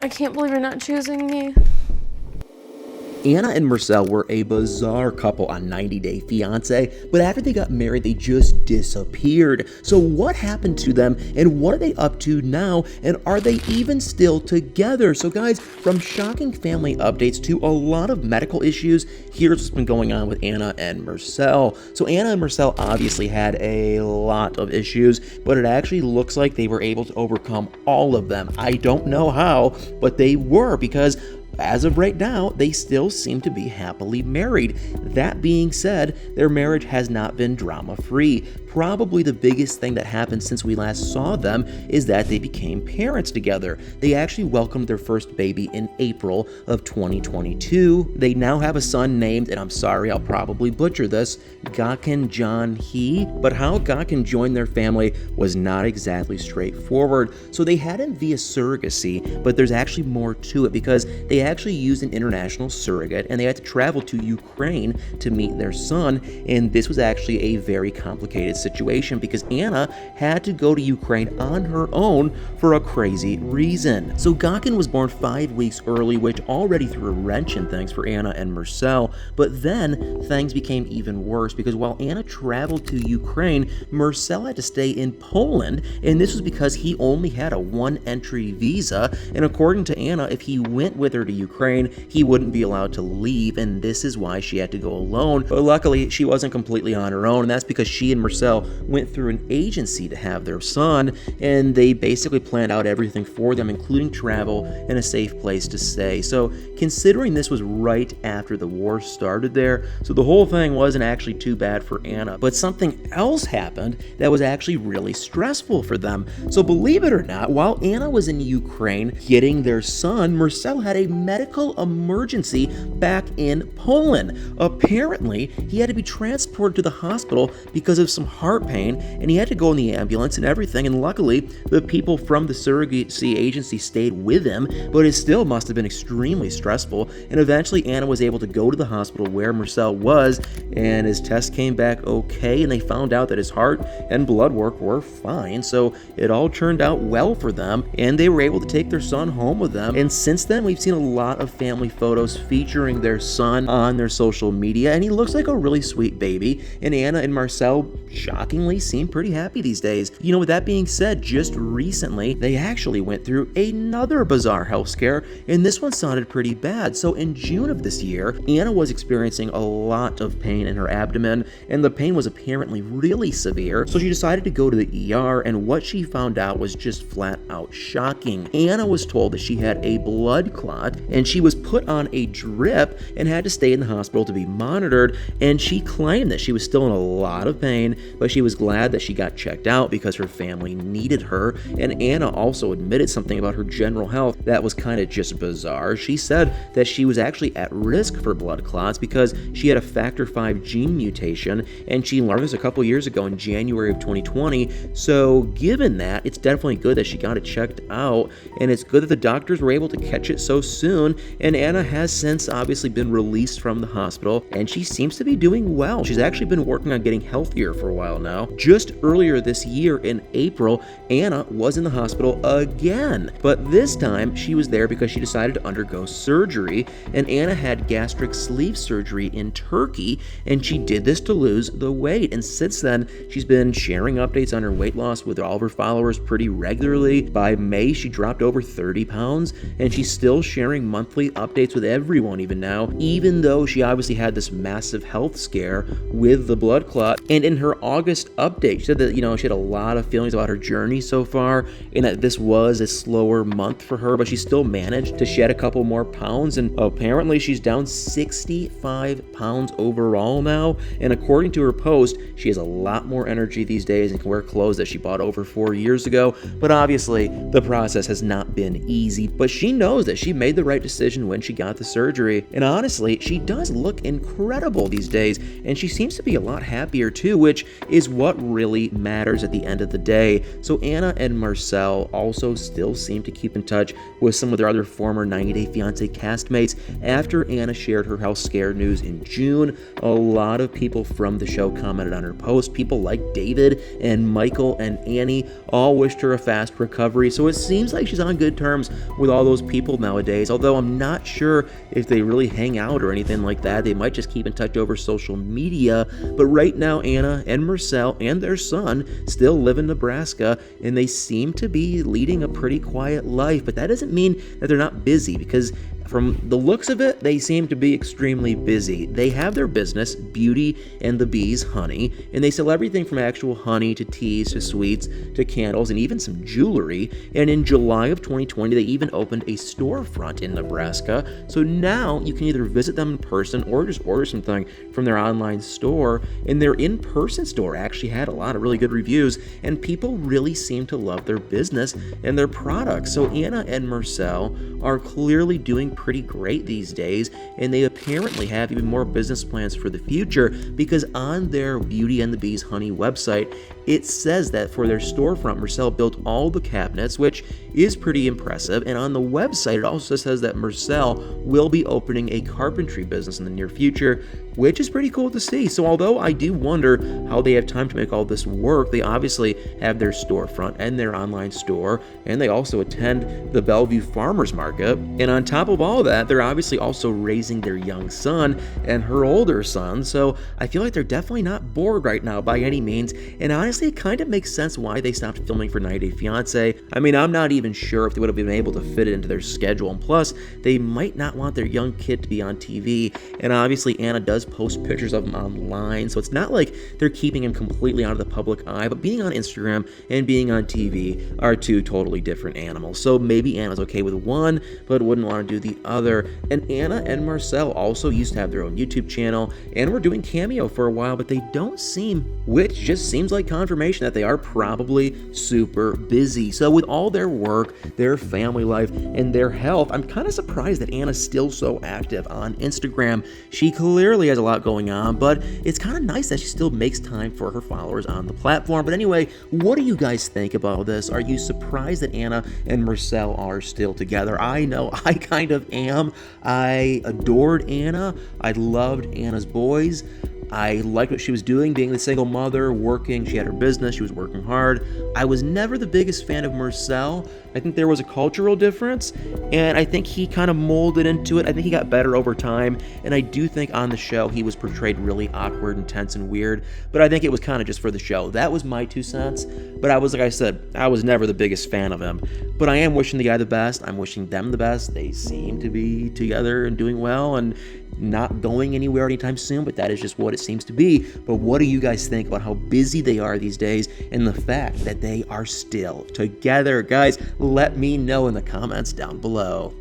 I can't believe you're not choosing me. Anna and Mursel were a bizarre couple on 90 Day Fiance, but after they got married, they just disappeared. So what happened to them, and what are they up to now, and are they even still together? So guys, from shocking family updates to a lot of medical issues, here's what's been going on with Anna and Mursel. So Anna and Mursel obviously had a lot of issues, but it actually looks like they were able to overcome all of them. I don't know how, but they were, because as of right now, they still seem to be happily married. That being said, their marriage has not been drama-free. Probably the biggest thing that happened since we last saw them is that they became parents together. They actually welcomed their first baby in April of 2022. They now have a son named, and I'm sorry, I'll probably butcher this, Gakin John He, but how Gakin joined their family was not exactly straightforward. So they had him via surrogacy, but there's actually more to it, because they actually used an international surrogate and they had to travel to Ukraine to meet their son, and this was actually a very complicated situation because Anna had to go to Ukraine on her own for a crazy reason. So Gakin was born 5 weeks early, which already threw a wrench in things for Anna and Mursel, but then things became even worse because while Anna traveled to Ukraine, Mursel had to stay in Poland, and this was because he only had a one-entry visa, and according to Anna, if he went with her to Ukraine, he wouldn't be allowed to leave, and this is why she had to go alone. But luckily, she wasn't completely on her own, and that's because she and Mursel went through an agency to have their son, and they basically planned out everything for them, including travel and a safe place to stay. So considering this was right after the war started there, so the whole thing wasn't actually too bad for Anna. But something else happened that was actually really stressful for them. So believe it or not, while Anna was in Ukraine getting their son, Mursel had a medical emergency back in Poland. Apparently, he had to be transported to the hospital because of some heart pain, and he had to go in the ambulance and everything, and luckily the people from the surrogacy agency stayed with him, but it still must have been extremely stressful, and eventually Anna was able to go to the hospital where Mursel was, and his test came back okay, and they found out that his heart and blood work were fine, so it all turned out well for them, and they were able to take their son home with them. And since then, we've seen a lot of family photos featuring their son on their social media, and he looks like a really sweet baby, and Anna and Mursel shockingly seem pretty happy these days. You know, with that being said, just recently, they actually went through another bizarre health scare, and this one sounded pretty bad. So in June of this year, Anna was experiencing a lot of pain in her abdomen, and the pain was apparently really severe, so she decided to go to the ER, and what she found out was just flat out shocking. Anna was told that she had a blood clot, and she was put on a drip and had to stay in the hospital to be monitored, and she claimed that she was still in a lot of pain, but she was glad that she got checked out because her family needed her. And Anna also admitted something about her general health that was kind of just bizarre. She said that she was actually at risk for blood clots because she had a factor V gene mutation, and she learned this a couple years ago in January of 2020. So given that, it's definitely good that she got it checked out, and it's good that the doctors were able to catch it so soon. And Anna has since obviously been released from the hospital, and she seems to be doing well. She's actually been working on getting healthier for a while now. Just earlier this year in April, Anna was in the hospital again, but this time she was there because she decided to undergo surgery, and Anna had gastric sleeve surgery in Turkey, and she did this to lose the weight, and since then she's been sharing updates on her weight loss with all of her followers pretty regularly. By May, she dropped over 30 pounds, and she's still sharing monthly updates with everyone even now, even though she obviously had this massive health scare with the blood clot. And in her August update, she said that, she had a lot of feelings about her journey so far, and that this was a slower month for her, but she still managed to shed a couple more pounds, and apparently she's down 65 pounds overall now. And according to her post, she has a lot more energy these days and can wear clothes that she bought over 4 years ago. But obviously, the process has not been easy, but she knows that she made the right decision when she got the surgery. And honestly, she does look incredible these days, and she seems to be a lot happier too, which is what really matters at the end of the day. So Anna and Mursel also still seem to keep in touch with some of their other former 90 Day Fiance castmates. After Anna shared her health scare news in June, a lot of people from the show commented on her post. People like David and Michael and Annie all wished her a fast recovery, so it seems like she's on good terms with all those people nowadays, although I'm not sure if they really hang out or anything like that. They might just keep in touch over social media, but right now Anna and Mursel and their son still live in Nebraska, and they seem to be leading a pretty quiet life, but that doesn't mean that they're not busy, because from the looks of it, they seem to be extremely busy. They have their business, Beauty and the Bees Honey, and they sell everything from actual honey to teas to sweets to candles and even some jewelry. And in July of 2020, they even opened a storefront in Nebraska. So now you can either visit them in person or just order something from their online store. And their in-person store actually had a lot of really good reviews, and people really seem to love their business and their products. So Anna and Mursel are clearly doing pretty great these days, and they apparently have even more business plans for the future, because on their Beauty and the Bees Honey website, it says that for their storefront, Mursel built all the cabinets, which is pretty impressive. And on the website, it also says that Mursel will be opening a carpentry business in the near future, which is pretty cool to see. So although I do wonder how they have time to make all this work, they obviously have their storefront and their online store, and they also attend the Bellevue Farmers Market. And on top of all that, they're obviously also raising their young son and her older son. So I feel like they're definitely not bored right now by any means. And honestly, it kind of makes sense why they stopped filming for 90 Day Fiance. I mean, I'm not even sure if they would have been able to fit it into their schedule. And plus, they might not want their young kid to be on TV. And obviously, Anna does post pictures of him online, so it's not like they're keeping him completely out of the public eye. But being on Instagram and being on TV are two totally different animals. So maybe Anna's okay with one, but wouldn't want to do the other. And Anna and Mursel also used to have their own YouTube channel and were doing Cameo for a while, but they don't seem, which just seems like confirmation that they are probably super busy. So with all their work, their family life, and their health, I'm kind of surprised that Anna's still so active on Instagram. She clearly has a lot going on, but it's kind of nice that she still makes time for her followers on the platform. But anyway, what do you guys think about this? Are you surprised that Anna and Mursel are still together? I know I kind of am. I adored Anna. I loved Anna's boys. I liked what she was doing, being the single mother, working. She had her business. She was working hard. I was never the biggest fan of Mursel. I think there was a cultural difference, and I think he kind of molded into it. I think he got better over time, and I do think on the show he was portrayed really awkward and tense and weird, but I think it was kind of just for the show. That was my 2 cents, but I was, like I said, I was never the biggest fan of him. But I am wishing the guy the best. I'm wishing them the best. They seem to be together and doing well and not going anywhere anytime soon, but that is just what it seems to be. But what do you guys think about how busy they are these days and the fact that they are still together? Guys, let me know in the comments down below.